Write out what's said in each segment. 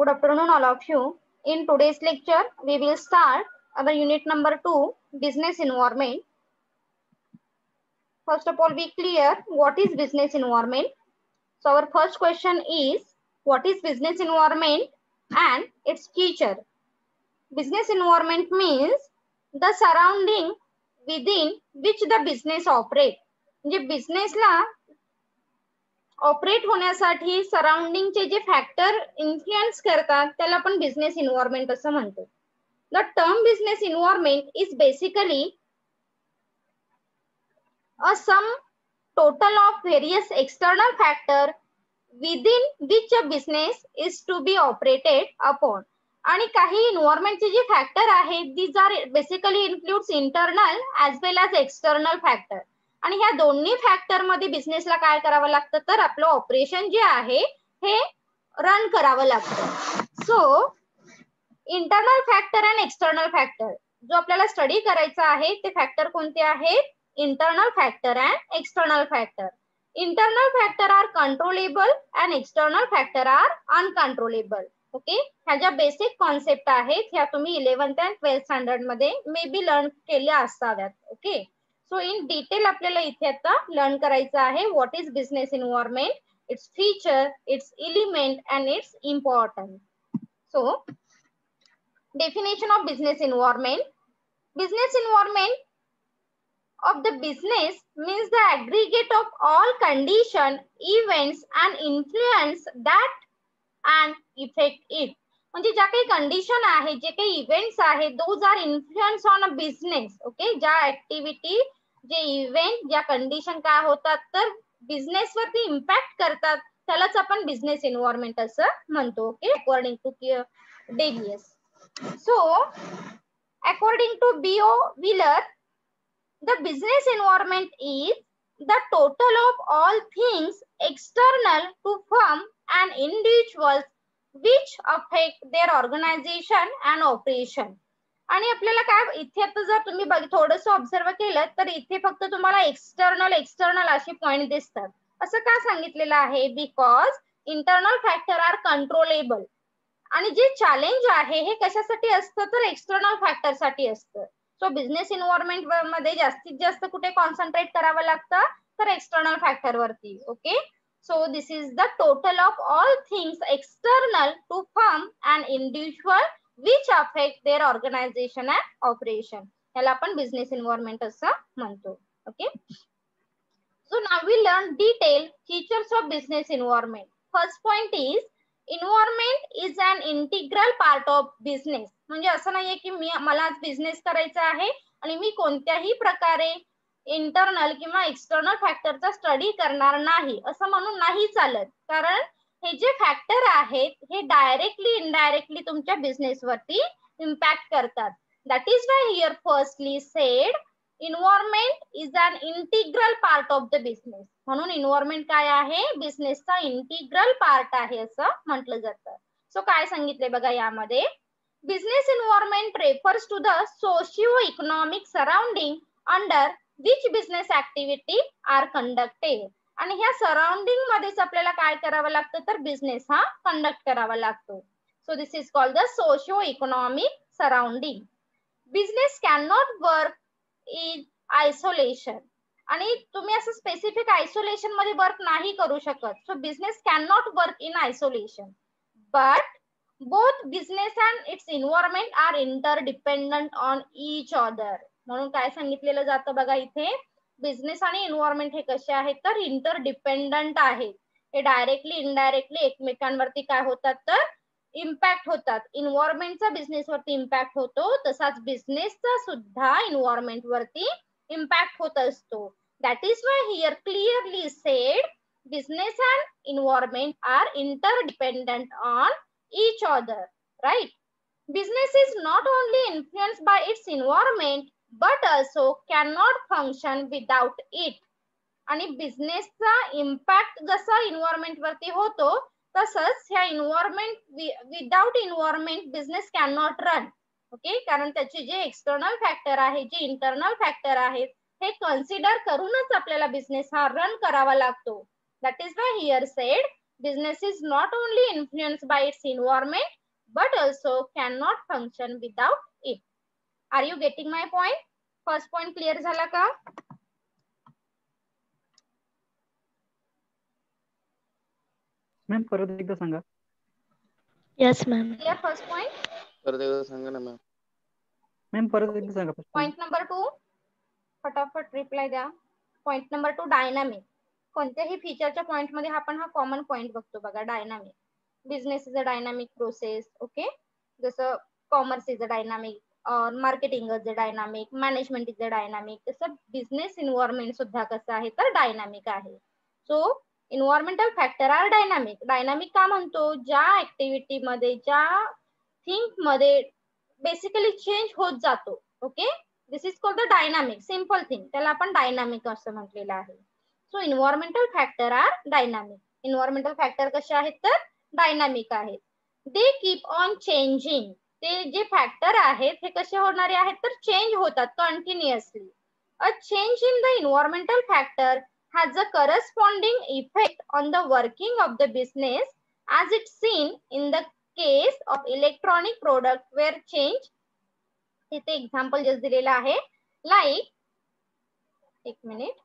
Good afternoon, all of you. In today's lecture, we will start our unit number 2, business environment. First of all, we clear what is business environment. So our first question is, what is business environment and its feature? Business environment means the surrounding within which the business operate. म्हणजे बिझनेसला operate होण्यासाठी सराउंडिंगचे जे factor influence करतात त्याला आपण business environment असं म्हणतो. The term business environment is basically a sum total of various external factor within which a business is to be operated upon. आणि काही एन्व्हायरमेंटचे जे फॅक्टर आहेत these are basically includes internal as well as external factor. आणि ह्या दोन्ही factor मध्ये बिझनेसला काय करावं लागतं तर आपलं ऑपरेशन जे आहे हे रन करावं लागतं. So internal factor and external factor जो आपल्याला स्टडी करायचा आहे ते फॅक्टर कोणते आहेत? Internal factor and external factor. Internal factor are controllable and external factor are uncontrollable. Okay, ह्या ज्या बेसिक कॉन्सेप्ट आहेत ह्या तुम्ही 11th अँड 12th स्टँडर्ड मध्ये मे बी लर्न केल्या असाव्यात. ओके, सो इन डिटेल आपल्याला इथे आता लर्न करायचं आहे what is business environment, its feature, it's element and it's important. So definition of business environment. Business environment of the business means the aggregate of all condition, events and influence that and affect it. म्हणजे ज्या काही condition आहे, जे काही events आहेत, those are influence on a business. Okay, ज्या activity, जे event, ज्या कंडिशन काय होतात तर बिझनेस वरती इम्पॅक्ट करतात त्यालाच आपण बिझनेस एन्व्हायरमेंट असं म्हणतो. Okay, according to Davis. So according to B.O. Wheeler, the business environment is the total of all things external to firm and individuals which affect their organization and operation. आणि आपल्याला काय इथे आता जर तुम्ही थोडंसं ऑब्झर्व केलं तर इथे फक्त तुम्हाला एक्सटर्नल असे पॉइंट दिसतात. असं का सांगितलेलं आहे? Because internal factor are controllable. आणि जे चॅलेंज आहे हे कशासाठी असतं तर एक्सटर्नल फॅक्टर साठी असतं. सो बिझनेस एन्व्हायरमेंट मध्ये जास्तीत जास्त कुठे कॉन्सन्ट्रेट करावं लागतं तर एक्सटर्नल फॅक्टर वरती. Okay, so this is the total of all things external to firm and individual which affect their organization and operation. याला आपण बिझनेस एन्व्हायरमेंट असं म्हणतो. Okay, so now we learn detail features of business environment. First point is environment is an integral part of business. म्हणजे असं नाहीये की मला आज बिझनेस करायचा आहे आणि मी कोणत्याही प्रकारे इंटरनल किंवा एक्सटर्नल फॅक्टरचा स्टडी करणार नाही असं म्हणून नाही चालत. कारण हे जे फॅक्टर आहेत हे डायरेक्टली इनडायरेक्टली तुमच्या बिझनेस वरती इम्पॅक्ट करतात. That is why here firstly said environment is an integral part of the business. म्हणून एन्व्हायरमेंट काय आहे? बिझनेसचा इंटिग्रल पार्ट आहे असं म्हटलं जातं. सो काय सांगितले बघा यामध्ये, business environment refers to the socio-economic surrounding under which business activity are conducted. आणि ह्या सराउंडिंग मध्येच आपल्याला काय करावं लागतं तर बिझनेस हा कंडक्ट करावा लागतो. So this is called the socio-economic surrounding. Business can not work in isolation. आणि तुम्ही असं स्पेसिफिक आयसोलेशन मध्ये वर्क नाही करू शकत. So business can not work in isolation, but both business and its environment are interdependent on each other. म्हणून काय सांगितलेलं जातं बघा इथे, बिझनेस आणि एन्व्हायरमेंट हे कसे आहेत तर इंटरडिपेंडंट आहेत. हे डायरेक्टली इनडायरेक्टली एकमेकांवरती काय होतात तर इम्पॅक्ट होतात. एन्व्हायरमेंटचा बिझनेस वरती इम्पॅक्ट होतो तसाच बिझनेसचा सुद्धा एन्व्हायरमेंट वरती इम्पॅक्ट होत असतो. That is why here clearly said business and environment are interdependent on each other, right? Business is not only influenced by its environment but also cannot function without it. आणि बिझनेसचा impact जसा environment वरती होतो तसंच ह्या environment without environment business can not run. Okay, कारण त्याचे जे external factor आहे, जे इंटरनल फॅक्टर आहेत हे कन्सिडर करूनच आपल्याला बिझनेस हा रन करावा लागतो. That is why here sed business is not only influenced by its environment but also cannot function without it. Are you getting my point? First point clear झाला का? Ma'am परत एकदा सांगा. Yes, ma'am. Clear first point? परत एकदा सांगा ना ma'am. Ma'am परत एकदा सांगा. पॉइंट नंबर 2 फटाफट रिप्लाय द्या. Point number 2 dynamic. कोणत्याही फीचरच्या पॉइंट मध्ये आपण हा कॉमन पॉइंट बघतो बघा, dynamic. Business is a dynamic process. Okay, जसं commerce is a dynamic, marketing is a dynamic, management is a dynamic, तसं बिझनेस इन्व्हायरमेंट सुद्धा कसं आहे तर डायनामिक आहे. So environmental factor are dynamic. Dynamic का म्हणतो? ज्या ऍक्टिव्हिटी मध्ये, ज्या थिंक मध्ये बेसिकली चेंज होत जातो. Okay, this is called the dynamic. Simple thing, त्याला आपण डायनामिक असं म्हटलेलं आहे. So environmental factor are dynamic. Environmental factor कसे आहेत तर डायनामिक आहेत. They keep on changing. ते जे फॅक्टर आहेत हे कसे होणारे आहेत तर चेंज होतात continuously. A change in the environmental factor has a corresponding effect on the working of the business, as it's seen in the case of electronic product where change, इथे एक्झाम्पल जस्ट दिलेला आहे, like, एक minute,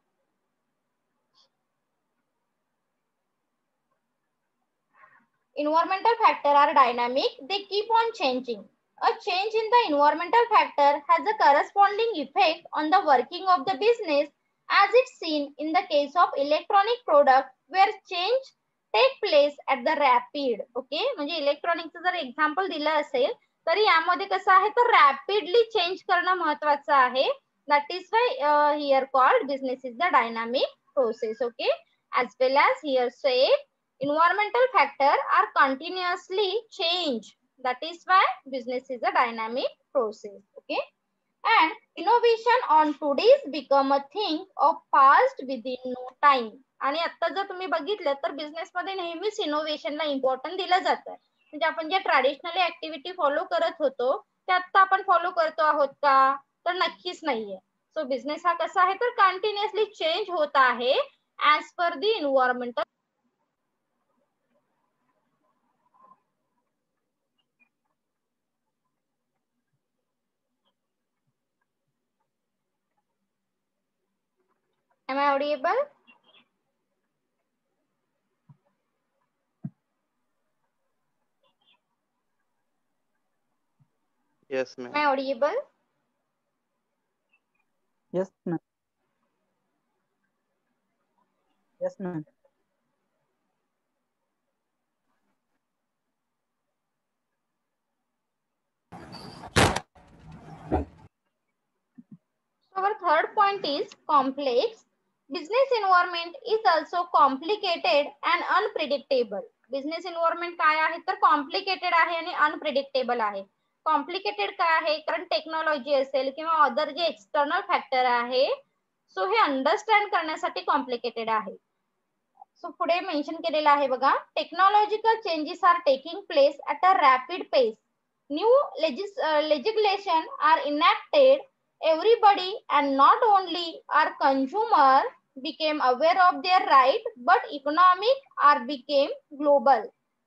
environmental factor are dynamic, they keep on changing. A change in the environmental factor has a corresponding effect on the working of the business, as it's seen in the case of electronic product where change take place at the rapid. Okay, म्हणजे इलेक्ट्रॉनिकचं जर example दिलं असेल तरी यामध्ये कसं आहे तर rapidly change करणं महत्वाचं आहे. That is why here called business is the dynamic process. Okay, as well as here said environmental factor are continuously change. That is why business is a dynamic process. Okay, and innovation on today's become a thing of past within no time. आणि आता जर तुम्ही बघितलं तर business मध्ये नेहमीच इनोव्हेशनला importance दिलं जातं. म्हणजे आपण जे ट्रॅडिशनली ऍक्टिव्हिटी फॉलो करत होतो ते आता आपण फॉलो करतो आहोत का तर नक्कीच नाहीये. सो बिझनेस हा कसा आहे तर कंटिन्युअसली चेंज होत आहे as per the environmental. Am I audible? Yes, ma'am. Am I audible? Yes, ma'am. Yes, ma'am. So our third point is complex. Business environment is also complicated and unpredictable. Business environment काय आहे तर complicated आहे आणि unpredictable आहे. Complicated काय आहे कारण technology असेल किंवा अदर जे एक्सटर्नल फॅक्टर आहे सो हे अंडरस्टँड करण्यासाठी कॉम्प्लिकेटेड आहे. सो पुढे मेन्शन केलेलं आहे बघा, technological changes are taking place at a rapid pace. New legislation are enacted. Everybody and not only our consumer became aware of their right but economic are became global.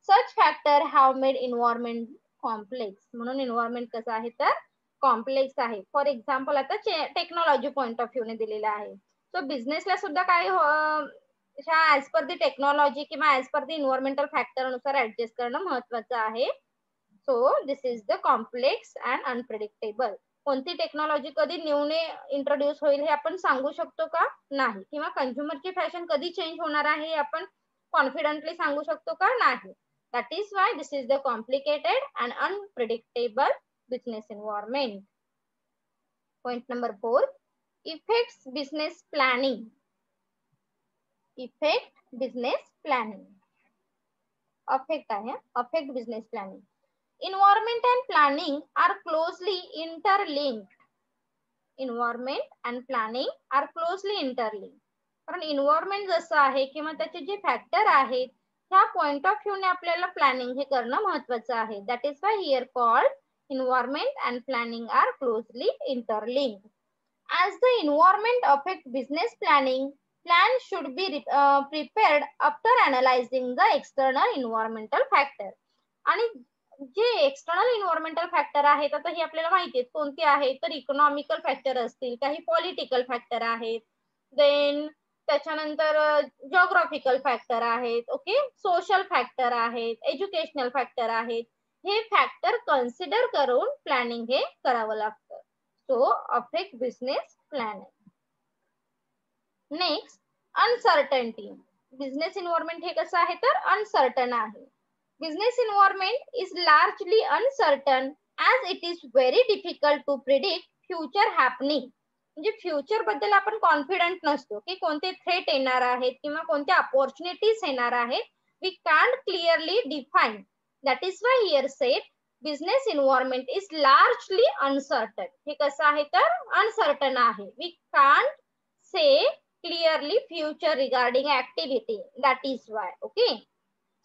Such factor have made environment complex. म्हणून environment कसं आहे तर complex आहे. For example आता technology point of view ने दिलेला आहे. So बिझनेसला सुद्धा काय ऍज पर दी टेक्नॉलॉजी किंवा ऍज पर दी इन्व्हायरमेंटल फॅक्टर नुसार ऍडजस्ट करणं महत्वाचं आहे. So this is the complex and unpredictable. कोणती टेक्नॉलॉजी कधी न्यूने इंट्रोड्यूस होईल हे आपण सांगू शकतो का नाही, किंवा कंझ्युमरची फॅशन कधी चेंज होणार आहे हे आपण कॉन्फिडेंटली सांगू शकतो का नाही. That is why this is the complicated and unpredictable business environment. Point number 4, effects business planning. Effect business planning, affect आहे, affect business planning. Environment and planning are closely interlinked. Environment and planning are closely interlinked. कारण environment जसं आहे किंवा त्याचे जे factor आहेत ह्या point of view ने आपल्याला प्लॅनिंग हे करणं महत्वाचं आहे. That is why here called environment and planning are closely interlinked. As the environment affect business planning, Plan should be prepared after analyzing the external environmental factor. आणि जे external environmental factor आहेत आता हे आपल्याला माहिती आहेत कोणते आहेत तर इकॉनॉमिकल फॅक्टर असतील, काही पॉलिटिकल फॅक्टर आहेत, देन त्याच्यानंतर जिओग्राफिकल फॅक्टर आहेत, ओके, सोशल फॅक्टर आहेत, एज्युकेशनल फॅक्टर आहेत. हे फॅक्टर कन्सिडर करून प्लॅनिंग हे करावं लागतं. So affect business planning. Next, uncertainty. Business environment हे कसं आहे तर अनसर्टन आहे. Business environment is largely uncertain as it is very difficult to predict future happening. म्हणजे फ्युचर बद्दल आपण कॉन्फिडंट नसतो की कोणते थ्रेट येणार आहेत किंवा कोणत्या अपॉर्च्युनिटीज येणार आहेत. We can't clearly define. That is why here said business environment is largely uncertain. हे कसं आहे तर अनसर्टन आहे. We can't say clearly future regarding activity. That is why. Okay.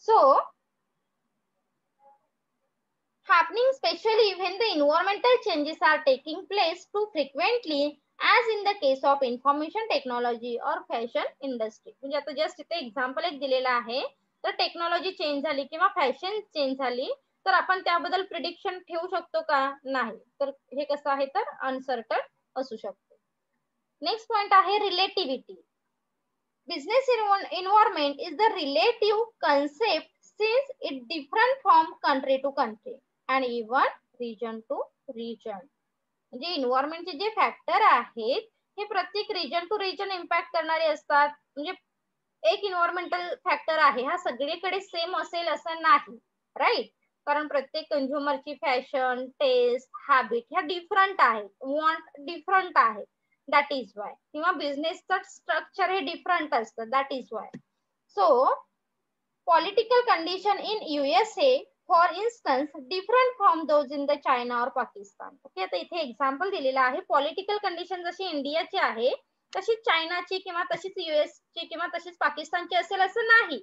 So happening especially when the environmental changes are taking place too frequently as in the case of information technology or fashion industry. म्हणजे आता just इथे example एक दिलेला आहे तर technology change झाली किंवा fashion change झाली तर आपण त्याबद्दल प्रिडिक्शन ठेवू शकतो का? नाही. तर हे कसं आहे तर अनसर्टन असू शकतो. नेक्स्ट पॉइंट आहे relativity. Business environment is the relative concept since it different from country to country and even region to region. म्हणजे इन्व्हायरमेंटचे जे फॅक्टर आहेत हे प्रत्येक रिजन टू रिजन इम्पॅक्ट करणारे असतात. म्हणजे एक इन्व्हायरमेंटल फॅक्टर आहे हा सगळीकडे सेम असेल असं नाही, राईट? कारण प्रत्येक कंझ्युमरची फॅशन, टेस्ट, हॅबिट ह्या डिफरंट आहेत, वॉन्ट डिफरंट आहेत. That is Y. किंवा बिझनेसचं स्ट्रक्चर हे डिफरंट असतं. That is Y. So political condition in USA for instance different from those in the China और पाकिस्तान. ओके, आता इथे एक्झाम्पल दिलेलं आहे. पॉलिटिकल कंडिशन जशी इंडियाची आहे तशीच चायनाची किंवा तशीच US ची किंवा तशीच पाकिस्तानची असेल असं नाही.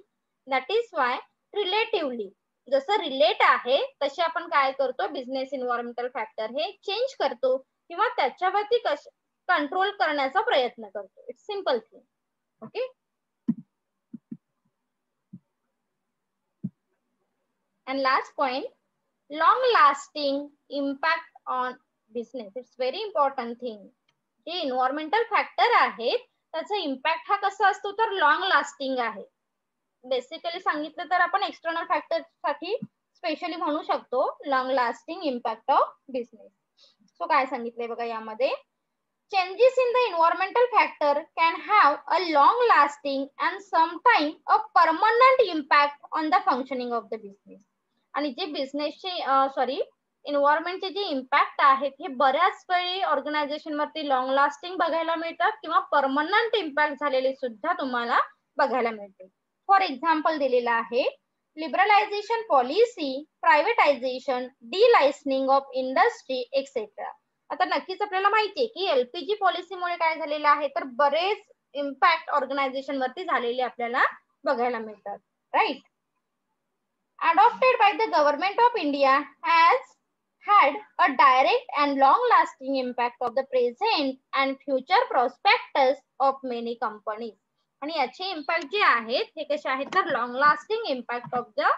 दॅट इज वाय रिलेटिव्हली जसं रिलेट आहे तसे आपण काय करतो बिझनेस इन्व्हायरमेंटल फॅक्टर हे चेंज करतो किंवा त्याच्यावरती कंट्रोल करण्याचा प्रयत्न करतो. It's simple thing. Okay. And last point, long lasting impact on business. It's very important thing. जे इन्व्हायरमेंटल फॅक्टर आहेत त्याचा इम्पॅक्ट हा कसा असतो तर लॉंग लास्टिंग आहे. बेसिकली सांगितलं तर आपण एक्सटर्नल फॅक्टर साठी स्पेशली म्हणू शकतो long lasting impact of business. So काय सांगितलंय बघा यामध्ये, changes in the environmental factor can have a long lasting and sometimes a permanent impact on the functioning of the business. आणि जे बिझनेसचे इन्व्हायरमेंटचे जे इम्पॅक्ट आहेत हे बऱ्याच वेळी ऑर्गनायझेशन वरती लॉंग लास्टिंग बघायला मिळतात किंवा परमनंट इम्पॅक्ट झालेले सुद्धा तुम्हाला बघायला मिळते. फॉर एक्झाम्पल दिलेला आहे liberalisation policy, privatisation, delicensing of industry etcetera. आता नक्कीच आपल्याला माहिती आहे की LPG पॉलिसीमुळे काय झालेलं आहे तर बरेच इम्पॅक्ट ऑर्गनायझेशन वरती झालेले आपल्याला बघायला मिळतात, right? Adopted by the government of India has had a direct and long lasting impact of the present and future prospects of many companies. आणि याचे इम्पॅक्ट जे आहेत हे कसे आहेत तर long lasting impact of the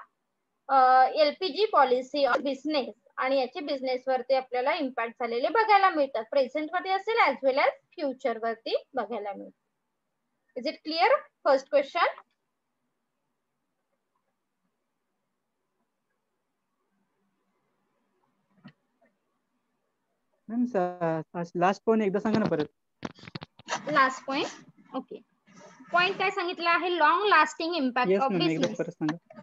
LPG policy of business आणि याचे बिझनेस वरती आपल्याला इम्पॅक्ट झालेले बघायला मिळतात. प्रेझेंट मध्ये असेल ऍज वेल एज फ्युचर वरती बघायला मिळतात. Is it clear? First question. Ma'am last point एकदा सांगा ना परत. Last point. ओके, पॉइंट काय सांगितलं आहे long lasting impact of business. परत सांगा.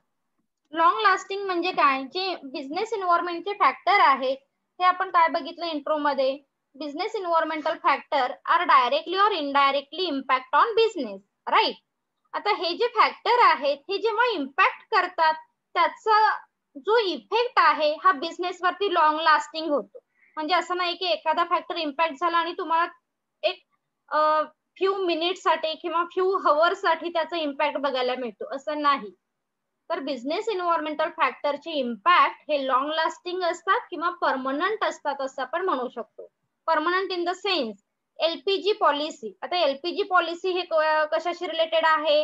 लॉंग लास्टिंग म्हणजे काय, जे बिझनेस इन्व्हायरमेंटचे फॅक्टर आहेत हे आपण काय बघितलं इंट्रो मध्ये. Business environmental factor are directly or indirectly impact on business, right? आता हे जे फॅक्टर आहेत हे जेव्हा इम्पॅक्ट करतात त्याचा जो इफेक्ट आहे हा बिझनेस वरती लॉंग लास्टिंग होतो. म्हणजे असं नाही की एखादा फॅक्टर इम्पॅक्ट झाला आणि तुम्हाला एक फ्यू मिनिट साठी किंवा फ्यू हवर्स साठी त्याचा इम्पॅक्ट बघायला मिळतो असं नाही. तर बिझनेस इन्व्हायरमेंटल फॅक्टरचे इम्पॅक्ट हे लॉंग लास्टिंग असतात किंवा परमनंट असतात असं आपण म्हणू शकतो. Permanent in the sense LPG policy. आता एलपीजी पॉलिसी हे कशाशी रिलेटेड आहे?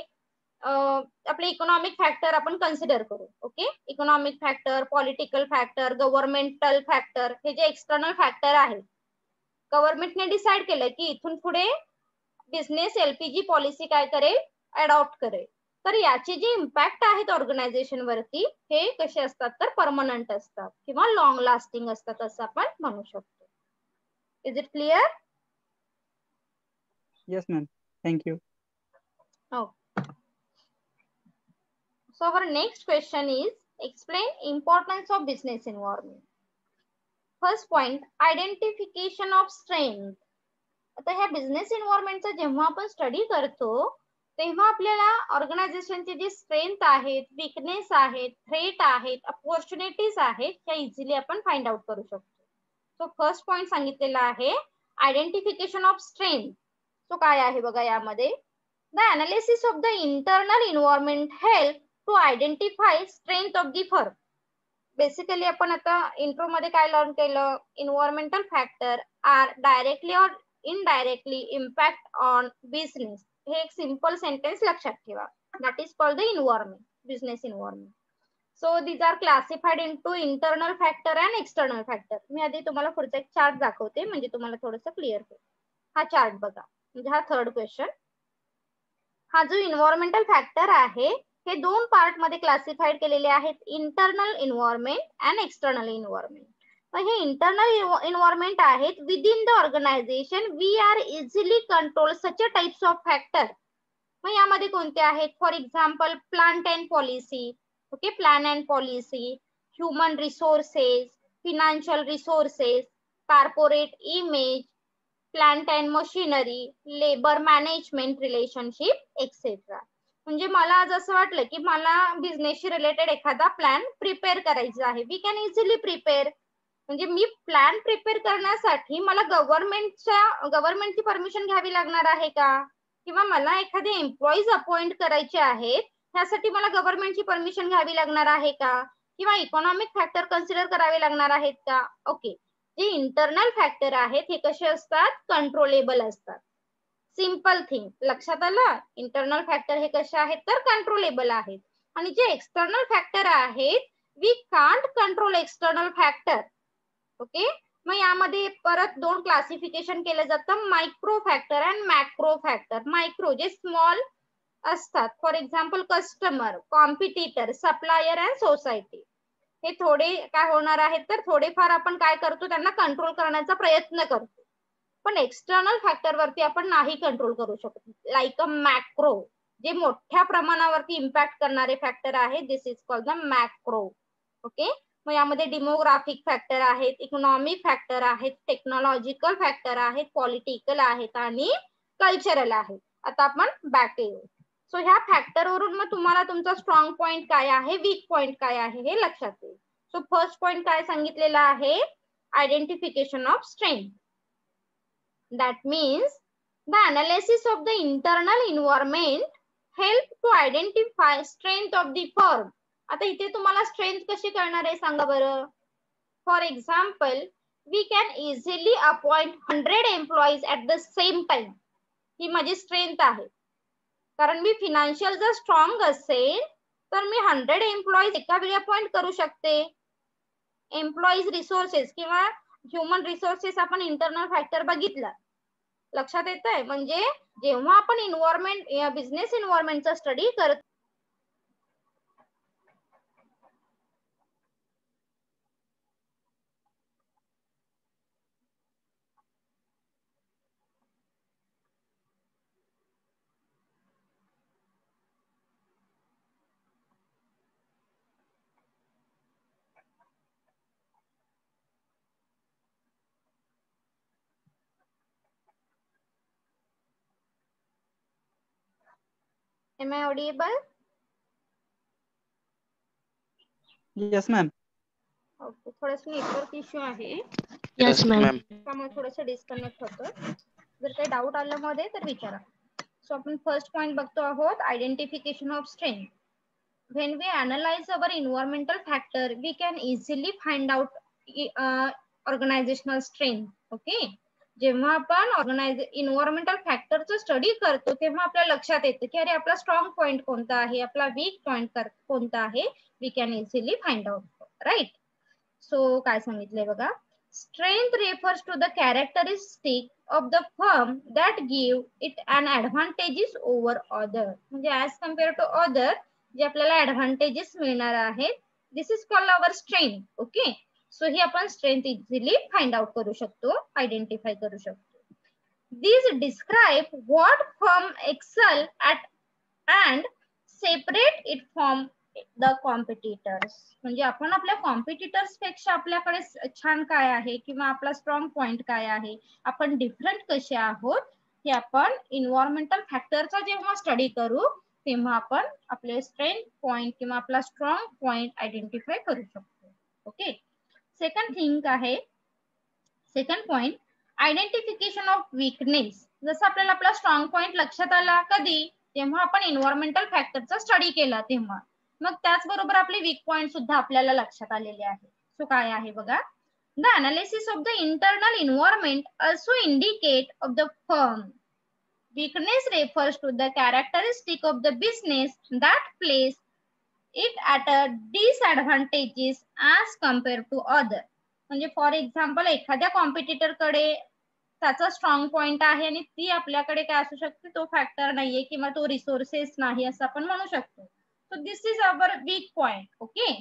आपले इकॉनॉमिक फॅक्टर आपण कन्सिडर करू. Okay, economic factor, political factor, governmental factor, हे जे एक्सटर्नल फॅक्टर आहेत, गव्हर्नमेंटने डिसाइड केलं की इथून पुढे बिझनेस एलपीजी पॉलिसी काय करेल, अडॉप्ट करेल. तर याचे जे इम्पॅक्ट आहेत ऑर्गनायझेशन वरती हे कसे असतात तर परमनंट असतात किंवा लॉंग लास्टिंग असतात असं आपण म्हणू शकतो. Is it clear? Yes ma'am, thank you. So our next question is explain importance of business environment. First point, identification of strength. आता ह्या बिझनेस एन्व्हायरमेंटचा जेव्हा आपण स्टडी करतो तेव्हा आपल्याला ऑर्गनायझेशनचे जे स्ट्रेंथ आहेत, विकनेस आहेत, थ्रेट आहेत, अपॉर्च्युनिटीज आहेत, ह्या इझिली आपण फाइंड आउट करू शकतो. सो फर्स्ट पॉइंट सांगितलेला आहे आयडेंटिफिकेशन ऑफ स्ट्रेंथ. सो काय आहे बघा यामध्ये, the analysis of the internal environment help to identify strength of the firm. Basically आपण आता इंट्रो मध्ये काय लर्न केलं, environmental factor are directly or indirectly impact on business. हे एक सिंपल सेंटेन्स लक्षात ठेवा. That is called the environment, business environment. So these are classified into internal factor and external factor. मी आधी तुम्हाला पुढचा एक चार्ट दाखवते म्हणजे तुम्हाला थोडंसं क्लिअर होईल. हा चार्ट बघा, म्हणजे हा थर्ड क्वेश्चन. हा जो एन्व्हायरमेंटल फॅक्टर आहे हे दोन पार्ट मध्ये क्लासिफाइड केलेले आहेत, internal environment and external environment. हे इंटरनल एन्व्हायरमेंट आहेत within the organization we are easily control such types of factor. मग यामध्ये कोणते आहेत? For example plant and policy. Okay, plan and policy, human resources, financial resources, corporate image, plant and machinery, labour management relationship etcetera. म्हणजे मला आज असं वाटलं की मला बिझनेसशी रिलेटेड एखादा प्लॅन प्रिपेअर करायचा आहे, वी कॅन इझिली प्रिपेअर. म्हणजे मी प्लॅन प्रिपेअर करण्यासाठी मला गव्हर्नमेंटची परमिशन घ्यावी लागणार आहे का? किंवा मला एखादे एम्प्लॉईज अपॉइंट करायचे आहेत त्यासाठी मला गव्हर्नमेंटची परमिशन घ्यावी लागणार आहे का? किंवा इकॉनॉमिक फॅक्टर कन्सिडर करावे लागणार आहेत का? ओके, जे इंटरनल फॅक्टर आहेत हे कसे असतात? कंट्रोलेबल असतात. सिंपल थिंग, लक्षात आलं? इंटरनल फॅक्टर हे कसे आहेत तर कंट्रोलेबल आहेत. आणि जे एक्सटर्नल फॅक्टर आहेत we can't control external factor. Okay, मग यामध्ये परत दोन क्लासिफिकेशन केलं जातं, micro factor and macro factor. Micro जे स्मॉल असतात, for example customer, competitor, supplier and society. हे थोडे काय होणार आहेत तर थोडेफार आपण काय करतो, त्यांना कंट्रोल करण्याचा प्रयत्न करतो. पण एक्सटर्नल फॅक्टर वरती आपण नाही कंट्रोल करू शकत. लाईक अ मॅक्रो, जे मोठ्या प्रमाणावरती इम्पॅक्ट करणारे फॅक्टर आहेत, this is called the macro. Okay, मग यामध्ये डेमोग्राफिक फॅक्टर आहेत, इकॉनॉमिक फॅक्टर आहेत, टेक्नॉलॉजिकल फॅक्टर आहेत, पॉलिटिकल आहेत आणि कल्चरल आहेत. आता आपण बॅक येऊ. सो ह्या फॅक्टर वरून मग तुम्हाला तुमचा स्ट्रॉंग पॉइंट काय आहे, वीक पॉइंट काय आहे हे लक्षात येईल. सो फर्स्ट पॉइंट काय सांगितलेला आहे? Identification of strength. That means the analysis of the internal environment help to identify strength of the firm. आता इथे तुम्हाला स्ट्रेंथ कशी कळणार आहे सांगा बरं. For example we can easily appoint 100 employees at the same time. ही माझी स्ट्रेंथ आहे, कारण मी फिनान्शियल जर स्ट्रॉंग असेल तर मी 100 एम्प्लॉईज एका वेळी अपॉइंट करू शकते. एम्प्लॉईज रिसोर्सेस किंवा ह्युमन रिसोर्सेस आपण इंटरनल फॅक्टर बघितला. लक्षात येत आहे? म्हणजे जेव्हा आपण एन्व्हायरमेंट या बिझनेस एन्व्हायरमेंटचा स्टडी करतो Am I audible? Yes ma'am. Okay, थोडंसं नेटवर्क इश्यू आहे Yes, ma'am. त्यामुळे थोडंसं डिस्कनेक्ट होतं. जर काही डाऊट आलं मध्ये तर विचारा. सो आपण फर्स्ट पॉइंट बघतो आहोत, identification of strength. When we analyze our environmental factor, we can easily find out organizational strength. Okay, जेव्हा आपण इन्व्हायरमेंटल फॅक्टरचं स्टडी करतो तेव्हा आपल्या लक्षात येतं की अरे आपला स्ट्रॉंग पॉइंट कोणता आहे, आपला वीक पॉइंट कोणता आहे, we can easily find out, right. So काय सांगितलंय बघा, strength refers to the characteristic of the firm that give it an advantages over other. म्हणजे ऍज कम्पेअर टू अदर जे आपल्याला ऍडव्हान्टेजेस मिळणार आहेत, this is called our strength. Okay, so ही आपण स्ट्रेंथ इझिली फाइंड आउट करू शकतो, identify करू शकतो. These describe what firm excel at and separate it from the competitors. म्हणजे आपण आपल्या कॉम्पिटिटर्स पेक्षा आपल्याकडे छान काय आहे किंवा आपला स्ट्रॉंग पॉइंट काय आहे, आपण डिफरंट कसे आहोत, हे आपण इन्व्हायरमेंटल फॅक्टरचा जेव्हा स्टडी करू तेव्हा आपण आपले स्ट्रेंथ पॉइंट किंवा आपला स्ट्रॉंग पॉइंट आयडेंटिफाय करू शकतो. ओके, सेकंड थिंग आहे, second point identification of weakness. जसं आपल्याला आपला स्ट्रॉंग पॉइंट लक्षात आला कधी, तेव्हा आपण इन्व्हायरमेंटल फॅक्टरचा स्टडी केला तेव्हा. मग त्याचबरोबर आपले वीक पॉइंट सुद्धा आपल्याला लक्षात आलेले आहे. सो काय आहे बघा, the analysis of the internal environment also indicate of the firm. Weakness refers to the characteristic of the business that place it at a disadvantages as compared to other. म्हणजे for example एखाद्या competitor कडे त्याचा strong point आहे आणि ती आपल्याकडे काय असू शकते, तो फॅक्टर नाहीये किंवा तो रिसोर्सेस नाही असं आपण म्हणू शकतो. So this is our weak point. Okay,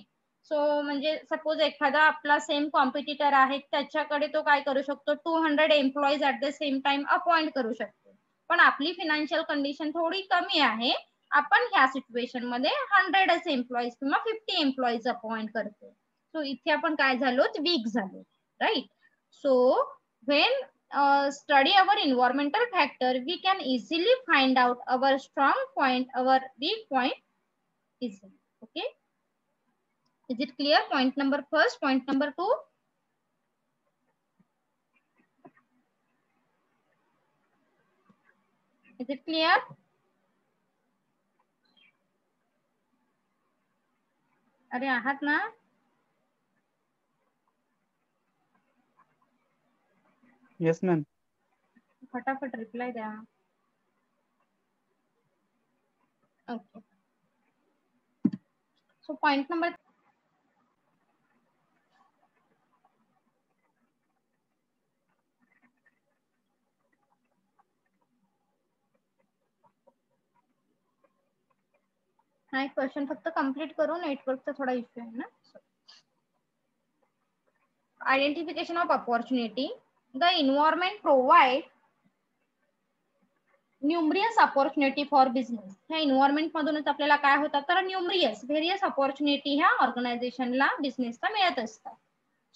so म्हणजे सपोज एखादा आपला सेम कॉम्पिटिटर आहे, त्याच्याकडे तो काय करू शकतो, 200 employees at the same time appoint करू शकतो, पण आपली फायनान्शियल कंडिशन थोडी कमी आहे, आपण ह्या सिच्युएशन मध्ये 100 एम्प्लॉईज किंवा 50 एम्प्लॉईज अपॉइंट करतो. सो इथे आपण काय झालो, वीक झालो, right. So when study our environmental factor, we can easily find out our strong point, our weak point easily. Okay, is it clear? Point number first, point number 2. Is it clear? अरे आहात ना? Yes, ma'am. फटाफट reply द्या. Okay, so point number हा एक question फक्त complete करू, नेटवर्कचा थोडा इश्यू आहे ना. Identification of opportunity. The environment provide numerous opportunity for business. ह्या एन्व्हायरमेंट मधूनच आपल्याला काय होतात, तर व्हेरियस अपॉर्च्युनिटी ह्या ऑर्गनायझेशनला, बिझनेसला मिळत असतात.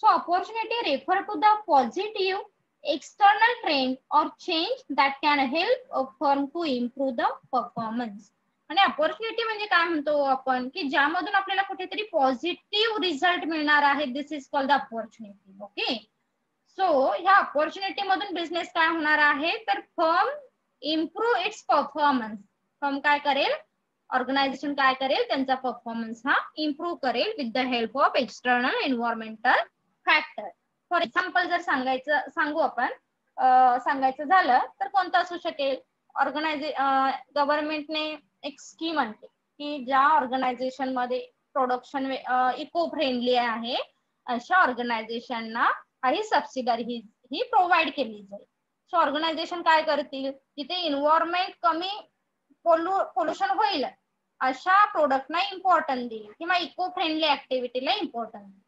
So opportunity refer to the positive external trend or change that can help a firm to improve the performance. आणि अपॉर्च्युनिटी म्हणजे काय म्हणतो आपण, की ज्यामधून आपल्याला कुठेतरी पॉझिटिव्ह रिझल्ट मिळणार आहे, this is called the opportunity. Okay, so ह्या अपॉर्च्युनिटी मधून बिझनेस काय होणार आहे, तर firm improve its performance. Firm काय करेल, ऑर्गनायझेशन काय करेल, त्यांचा परफॉर्मन्स हा इम्प्रूव्ह करेल with the help of external environmental factor. For example जर सांगू आपण, सांगायचं झालं तर कोणतं असू शकेल, गव्हर्नमेंटने एक स्कीम आणली की ज्या ऑर्गनायझेशन मध्ये प्रोडक्शन इको फ्रेंडली आहे, अशा ऑर्गनायझेशनना काही सबसिडरी ही प्रोव्हाइड केली जाईल. सो ऑर्गनायझेशन काय करतील, जिथे इन्व्हायरमेंट कमी पोल्युशन होईल अशा प्रोडक्टना इम्पॉर्टन्स देईल किंवा इको फ्रेंडली ऍक्टिव्हिटीला इम्पॉर्टन्स देईल.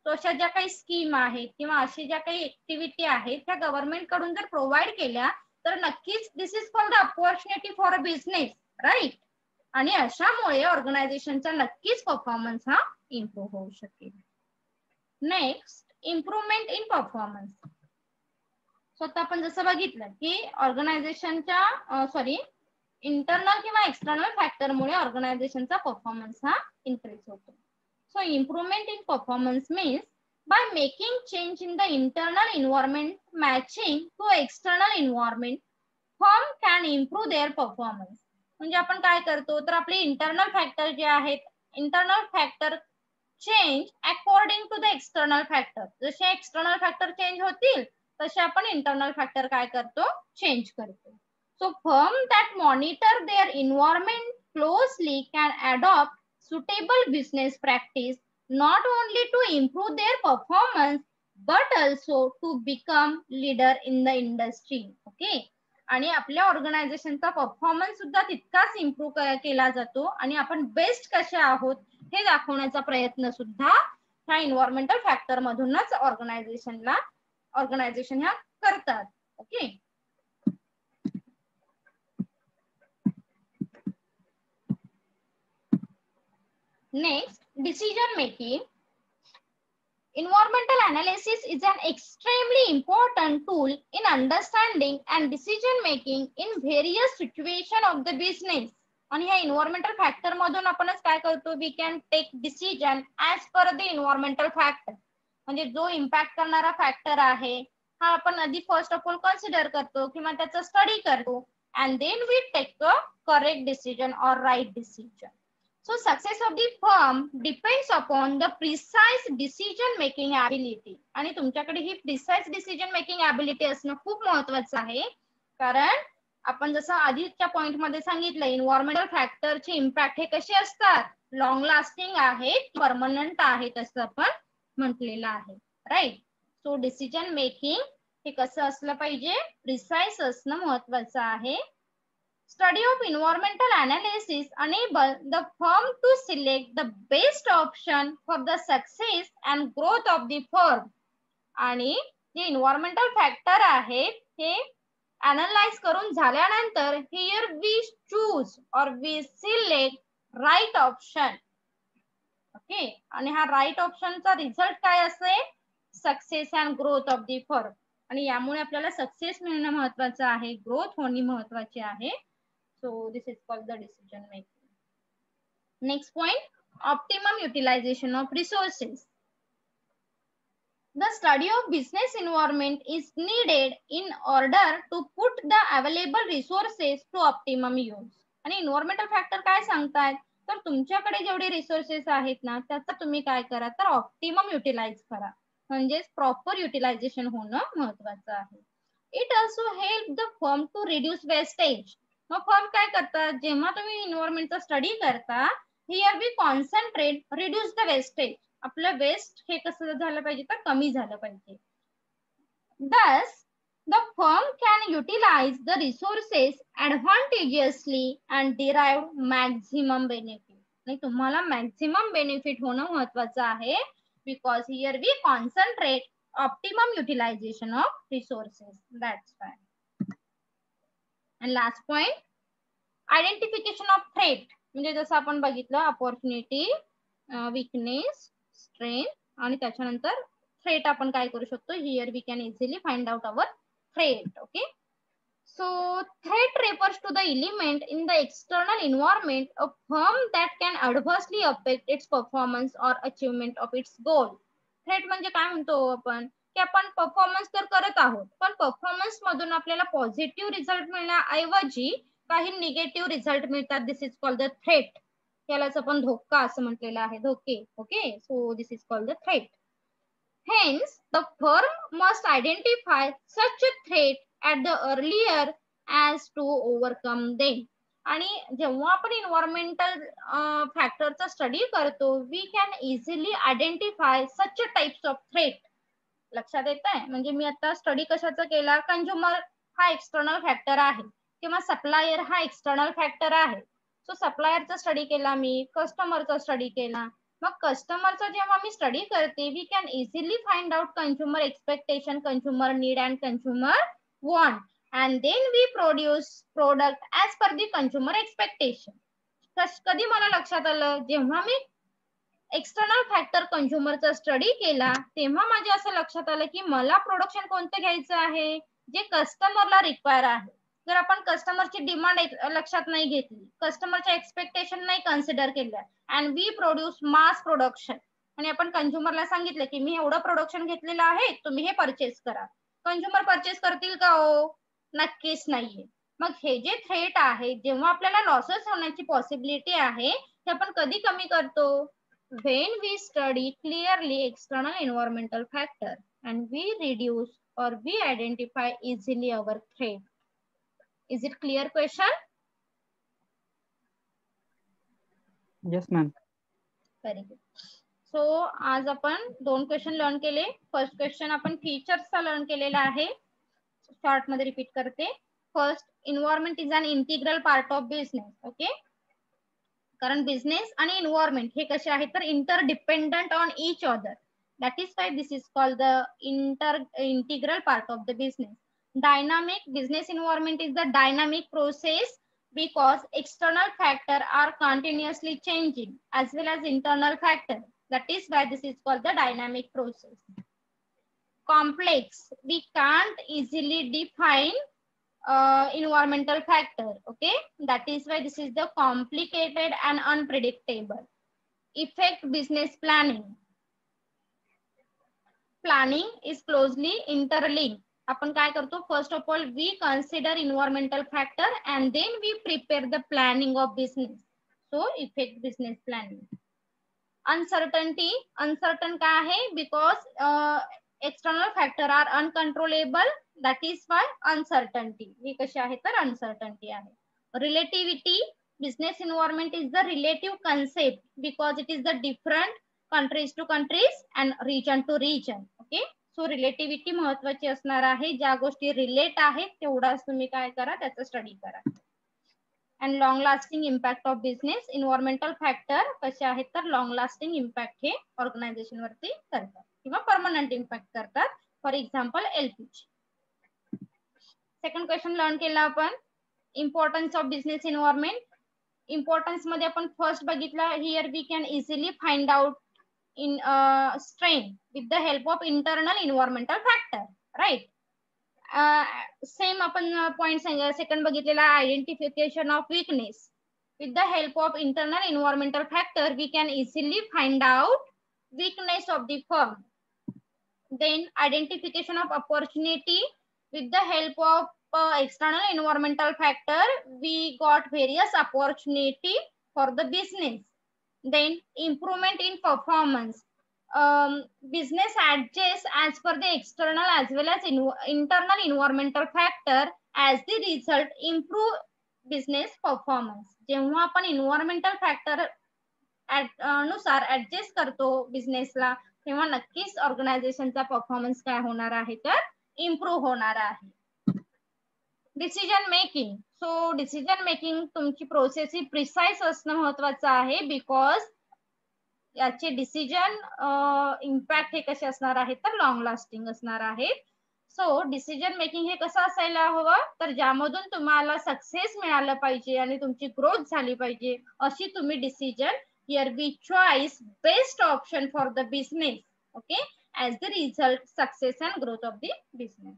तो अशा ज्या काही स्कीम आहेत किंवा अशी ज्या काही ऍक्टिव्हिटी आहेत त्या गव्हर्नमेंट कडून जर प्रोव्हाइड केल्या तर नक्कीच this is called the opportunity for a business, right. आणि अशामुळे ऑर्गनायझेशनचा नक्कीच परफॉर्मन्स हा इम्प्रूव्ह होऊ शकेल. Next, improvement in performance. स्वतः आपण जसं बघितलं की ऑर्गनायझेशनच्या इंटरनल किंवा एक्सटर्नल फॅक्टरमुळे ऑर्गनायझेशनचा परफॉर्मन्स हा इन्क्रीज होतो. So improvement in performance means by making change in the internal environment matching to external environment, firm can improve their performance. म्हणजे आपण काय करतो, तर आपले इंटरनल फॅक्टर जे आहेत, internal factor change according to the external factor. जसे external factor change होतील तसे आपण इंटरनल फॅक्टर काय करतो, चेंज करतो. So firm that monitor their environment closely can adopt suitable business practice not only to improve their performance but also to become leader in the industry. Okay, आणि आपल्या ऑर्गनायझेशनचा performance सुद्धा तितकाच improve केला जातो आणि आपण बेस्ट कसे आहोत हे दाखवण्याचा प्रयत्न सुद्धा ह्या एन्व्हायरमेंटल फॅक्टर मधूनच ऑर्गनायझेशन ह्या करतात. Okay, next, decision making. Environmental analysis is an extremely important tool in understanding and decision making in various situations of the business. आणि ह्या एन्व्हायरमेंटल फॅक्टर मधून आपणच काय करतो, we can take decision as per the environmental factor. म्हणजे जो impact करणारा factor आहे हा आपण आधी फर्स्ट ऑफ ऑल कन्सिडर करतो किंवा त्याचा स्टडी करतो and then we take a correct decision और right decision. So success of the firm depends upon the precise decision making ability. आणि तुमच्याकडे ही प्रिसाइज डिसिजन मेकिंग ॲबिलिटी असणं खूप महत्वाचं आहे, कारण आपण जसं आधीच्या पॉइंट मध्ये सांगितलं एन्व्हायरमेंटल फॅक्टरचे इम्पॅक्ट हे कसे असतात, लॉंग लास्टिंग आहेत, परमनंट आहेत असं आपण म्हटलेलं आहे. राईट. सो डिसिजन मेकिंग हे कसं असलं पाहिजे, प्रिसाइज असणं महत्वाचं आहे. Study of environmental analysis enable the firm to select the best option for the success and growth of the firm. आणि जे एन्व्हायरमेंटल फॅक्टर आहेत हे अनालाइज करून झाल्यानंतर here we choose or we select right option. Okay, आणि हा right ऑप्शनचा result काय असेल, success and growth of the firm. आणि यामुळे आपल्याला सक्सेस मिळणं महत्वाचं आहे, ग्रोथ होणे महत्वाचे आहे. So this is called the decision making. Next point, optimum utilization of resources. The study of business environment is needed in order to put the available resources to optimum use. आणि environmental factor काय सांगतात, तर तुमच्याकडे जेवढे resources आहेत ना त्याचा तुम्ही काय करा, तर ऑप्टिमम युटिलाइज करा, म्हणजे प्रॉपर युटिलायझेशन होणं महत्वाचं आहे. It also help the firm to reduce wastage. मग फर्म काय करतात, जेव्हा तुम्ही एन्व्हायरमेंटचा स्टडी करता, here we concentrate reduce the wastage. आपलं वेस्ट हे कसं झालं पाहिजे, तर कमी झालं पाहिजे. Thus the firm can utilize the resources advantageously and derive maximum benefit. आणि तुम्हाला मॅक्झिमम बेनिफिट होणं महत्वाचं आहे, because here we concentrate optimum utilization of resources. That's why. And last point, identification of threat. म्हणजे जसं आपण बघितलं अपॉर्च्युनिटी, विकनेस, स्ट्रेंथ आणि त्याच्यानंतर थ्रेट आपण काय करू शकतो, here we can easily find out our threat. Okay, so threat refers to the element in the external environment of firm that can adversely affect its performance or achievement of its goal. Threat म्हणजे काय म्हणतो आपण, की आपण performance तर करत आहोत पण परफॉर्मन्स मधून आपल्याला पॉझिटिव्ह रिझल्ट मिळण्याऐवजी काही निगेटिव्ह रिझल्ट मिळतात. This is called the threat. यालाच आपण धोका असं म्हटलेलं आहे, धोके. Okay, so this is called the threat. Hence the firm must identify such a threat at the earlier as to overcome them. आणि जेव्हा आपण एन्व्हायरमेंटल फॅक्टरचा स्टडी करतो, we can easily identify such types of threat. लक्षात येत आहे, म्हणजे मी आता स्टडी कशाचा केला, कंझ्युमर हा एक्सटर्नल फॅक्टर आहे किंवा सप्लायर हा एक्सटर्नल फॅक्टर आहे. सो सप्लायरचा स्टडी केला मी, कस्टमरचा स्टडी केला. मग कस्टमरचा जेव्हा मी स्टडी करते, we can easily find out consumer expectation, consumer need and consumer want, and then we produce product as per the consumer expectation. कधी मला लक्षात आलं, जेव्हा मी एक्सटर्नल फॅक्टर कंझ्युमरचा स्टडी केला तेव्हा माझ्या असं लक्षात आलं की मला प्रोडक्शन कोणतं घ्यायचं आहे, जे कस्टमरला रिक्वायर आहे. जर आपण कस्टमरची डिमांड लक्षात नाही घेतली, कस्टमरच्या एक्सपेक्टेशन नाही कन्सिडर केल्या, and we produce mass production, आणि आपण कंझ्युमरला सांगितलं की मी एवढं प्रोडक्शन घेतलेलं आहे, तुम्ही हे परचेस करा. कंझ्युमर परचेस करतील का हो, नक्कीच नाहीये. मग हे जे थ्रेट आहे, जेव्हा आपल्याला लॉसेस होण्याची पॉसिबिलिटी आहे, हे आपण कधी कमी करतो, when we study clearly external environmental factor and we reduce or we identify easily our threat. Is it clear question? Yes, ma'am. Very good. So आज आपण दोन क्वेश्चन लर्न केले. फर्स्ट क्वेश्चन आपण फीचर्सचा लर्न केलेला आहे. शॉर्ट मध्ये repeat करते. First, environment is an integral part of business. Okay, कारण बिझनेस आणि एन्व्हायरमेंट हे कसे आहेत तर interdependent on each other. That is why this is called the integral part of the business. Dynamic business environment is the dynamic process because external factors are continuously changing as well as internal factors. That is why this is called the dynamic process. Complex, we can't easily define environmental factor. Okay, that is why this is the complicated and unpredictable. Effect business planning. Planning is closely interlinked. आपण काय करतो, first of all we consider environmental factor and then we prepare the planning of business. So effect business planning. Uncertainty, uncertain काय आहे because external factor are uncontrollable. That is why uncertainty. हे कसे आहे तर uncertainty आहे. Relativity, business environment is the relative concept because it is the different countries to countries and region to region. Okay, so relativity महत्वाची असणार आहे. ज्या गोष्टी रिलेट आहेत तेवढाच तुम्ही काय करा, त्याचा स्टडी करा. And long lasting impact of business. Environmental factor कसे आहेत तर लॉंग लास्टिंग इम्पॅक्ट हे ऑर्गनायझेशन वरती करतात किंवा परमनंट इम्पॅक्ट करतात. For example LPG. Second question learn केला आपण, importance of business environment. Importance मध्ये आपण फर्स्ट बघितला, here we can easily find out in strain with the help of internal environmental factor, right? Same आपण point second बघितलेला, identification of weakness. with the help of internal environmental factor we can easily find out weakness of the firm. Then identification of opportunity. with the help of external environmental factor we got various opportunity for the business. Then improvement in performance. Business adjusts as per the external as well as internal environmental factor. As the result improve business performance. जेव्हा आपण environmental factor नुसार adjust करतो बिझनेसला तेव्हा नक्कीच ऑर्गनायझेशनचा performance काय होणार आहे तर इम्प्रूव्ह होणार आहे. Decision making. So decision making तुमची प्रोसेस ही प्रिसाइज असणं महत्वाचं आहे बिकॉज याचे डिसिजन इम्पॅक्ट हे कसे असणार आहेत तर लॉंग लास्टिंग असणार आहेत. सो डिसिजन मेकिंग हे कसं असायला हवं तर ज्यामधून तुम्हाला सक्सेस मिळालं पाहिजे आणि तुमची ग्रोथ झाली पाहिजे अशी तुम्ही decision. Here we choice best option for the business. Okay, as the result success and growth of the business.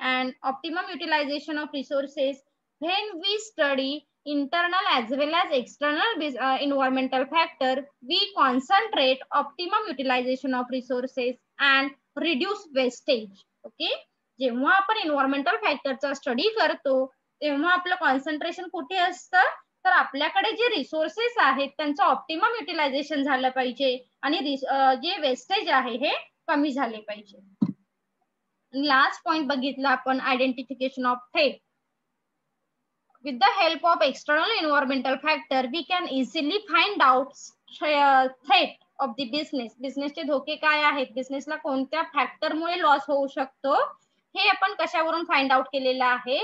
And optimum utilization of resources. When we study internal as well as external environmental factor we concentrate optimum utilization of resources and reduce wastage. Okay, जेव्हा आपण environmental factor चा study करतो तेव्हा आपलं concentration कुठे असतं तर आपल्याकडे जे रिसोर्सेस आहेत त्यांचं ऑप्टिमम युटिलायझेशन झालं पाहिजे आणि जे वेस्टेज आहे हे कमी झाले पाहिजे. लास्ट पॉइंट बघितला आपण, identification of threat. with the help of external environmental factor we can easily find out threat of the business. बिझनेसचे धोके काय आहेत, बिझनेसला कोणत्या फॅक्टरमुळे लॉस होऊ शकतो हे आपण कशावरून फाइंड आउट केलेलं आहे.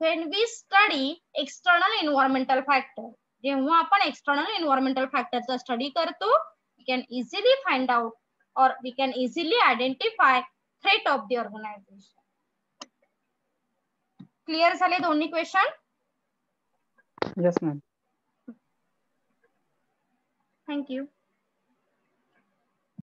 when we study external environmental factor. जेव्हा आपण एक्सटर्नल एन्व्हायरमेंटल फॅक्टरचा स्टडी करतो we can easily find out or we can easily identify threat of the organization. Clear झाले दोन्ही question? Yes, ma'am. Thank you.